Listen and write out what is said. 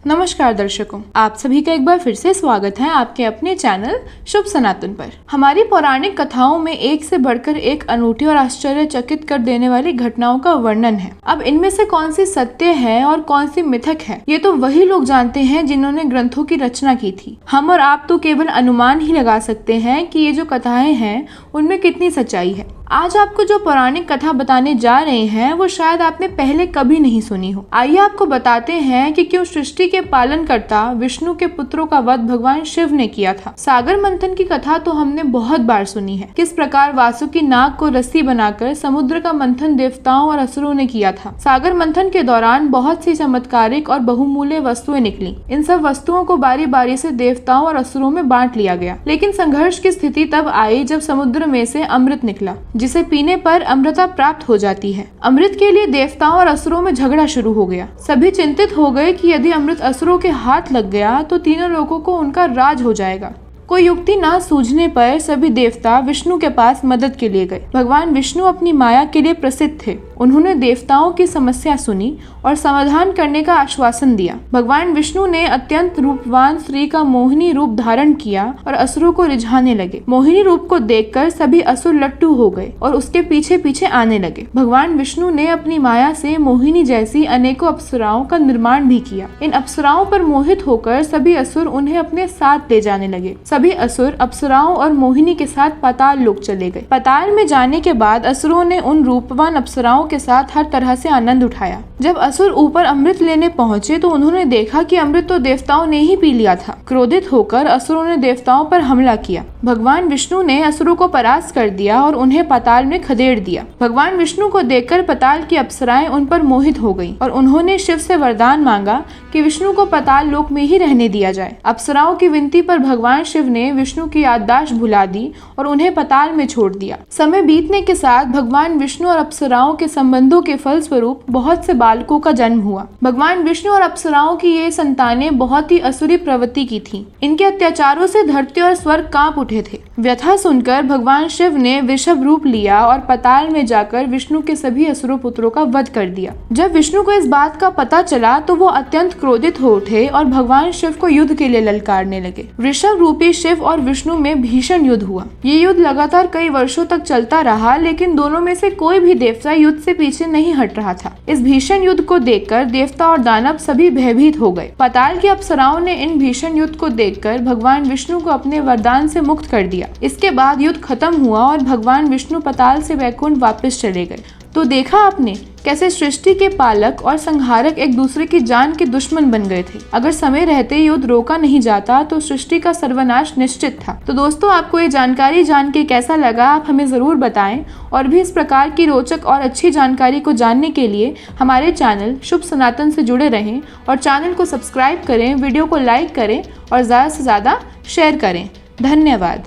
नमस्कार दर्शकों, आप सभी का एक बार फिर से स्वागत है आपके अपने चैनल शुभ सनातन पर। हमारी पौराणिक कथाओं में एक से बढ़कर एक अनूठी और आश्चर्यचकित कर देने वाली घटनाओं का वर्णन है। अब इनमें से कौन सी सत्य है और कौन सी मिथक है, ये तो वही लोग जानते हैं जिन्होंने ग्रंथों की रचना की थी। हम और आप तो केवल अनुमान ही लगा सकते हैं कि ये जो कथाएं हैं उनमें कितनी सच्चाई है। आज आपको जो पौराणिक कथा बताने जा रहे हैं वो शायद आपने पहले कभी नहीं सुनी हो। आइए आपको बताते हैं कि क्यों सृष्टि के पालनकर्ता विष्णु के पुत्रों का वध भगवान शिव ने किया था। सागर मंथन की कथा तो हमने बहुत बार सुनी है, किस प्रकार वासुकी नाग को रस्सी बनाकर समुद्र का मंथन देवताओं और असुरों ने किया था। सागर मंथन के दौरान बहुत सी चमत्कारिक और बहुमूल्य वस्तुएं निकली। इन सब वस्तुओं को बारी बारी से देवताओं और असुरों में बांट लिया गया, लेकिन संघर्ष की स्थिति तब आई जब समुद्र में से अमृत निकला, जिसे पीने पर अमृता प्राप्त हो जाती है। अमृत के लिए देवताओं और असुरों में झगड़ा शुरू हो गया। सभी चिंतित हो गए कि यदि अमृत असुरों के हाथ लग गया तो तीनों लोगों को उनका राज हो जाएगा। कोई युक्ति ना सूझने पर सभी देवता विष्णु के पास मदद के लिए गए। भगवान विष्णु अपनी माया के लिए प्रसिद्ध थे। उन्होंने देवताओं की समस्या सुनी और समाधान करने का आश्वासन दिया। भगवान विष्णु ने अत्यंत रूपवान स्त्री का मोहिनी रूप धारण किया और असुरों को रिझाने लगे। मोहिनी रूप को देखकर सभी असुर लट्टू हो गए और उसके पीछे पीछे आने लगे। भगवान विष्णु ने अपनी माया से मोहिनी जैसी अनेकों अप्सराओं का निर्माण भी किया। इन अप्सराओं पर मोहित होकर सभी असुर उन्हें अपने साथ ले जाने लगे। सभी असुर अप्सराओं और मोहिनी के साथ पाताल लोक चले गए। पाताल में जाने के बाद असुरों ने उन रूपवान अप्सराओं के साथ हर तरह से आनंद उठाया। जब असुर ऊपर अमृत लेने पहुंचे तो उन्होंने देखा कि अमृत तो देवताओं ने ही पी लिया था। क्रोधित होकर असुरों ने देवताओं पर हमला किया। भगवान विष्णु ने असुरों को परास्त कर दिया और उन्हें पाताल में खदेड़ दिया। भगवान विष्णु को देखकर पाताल की अप्सराएं उन पर मोहित हो गईं और उन्होंने शिव से वरदान मांगा कि विष्णु को पाताल लोक में ही रहने दिया जाए। अप्सराओं की विनती पर भगवान शिव ने विष्णु की याददाश्त भुला दी और उन्हें पाताल में छोड़ दिया। समय बीतने के साथ भगवान विष्णु और अप्सराओं के संबंधों के फलस्वरूप बहुत से बालकों का जन्म हुआ। भगवान विष्णु और अप्सराओं की ये संतानें बहुत ही असुरी प्रवृत्ति की थीं। इनके अत्याचारों से धरती और स्वर्ग कांप उठे थे। व्यथा सुनकर भगवान शिव ने वृषभ रूप लिया और पाताल में जाकर विष्णु के सभी असुर पुत्रों का वध कर दिया। जब विष्णु को इस बात का पता चला तो वो अत्यंत क्रोधित हो उठे और भगवान शिव को युद्ध के लिए ललकारने लगे। वृषभ रूपी शिव और विष्णु में भीषण युद्ध हुआ। ये युद्ध लगातार कई वर्षों तक चलता रहा, लेकिन दोनों में से कोई भी देवता युद्ध से पीछे नहीं हट रहा था। इस भीषण युद्ध को देखकर देवता और दानव सभी भयभीत हो गए। पाताल की अप्सराओं ने इन भीषण युद्ध को देखकर भगवान विष्णु को अपने वरदान से मुक्त कर दिया। इसके बाद युद्ध खत्म हुआ और भगवान विष्णु पाताल से वैकुंठ वापस चले गए। तो देखा आपने कैसे सृष्टि के पालक और संहारक एक दूसरे की जान के दुश्मन बन गए थे। अगर समय रहते युद्ध रोका नहीं जाता तो सृष्टि का सर्वनाश निश्चित था। तो दोस्तों, आपको ये जानकारी जान के कैसा लगा, आप हमें जरूर बताएं। और भी इस प्रकार की रोचक और अच्छी जानकारी को जानने के लिए हमारे चैनल शुभ सनातन से जुड़े रहें और चैनल को सब्सक्राइब करें, वीडियो को लाइक करें और ज़्यादा से ज़्यादा शेयर करें। धन्यवाद।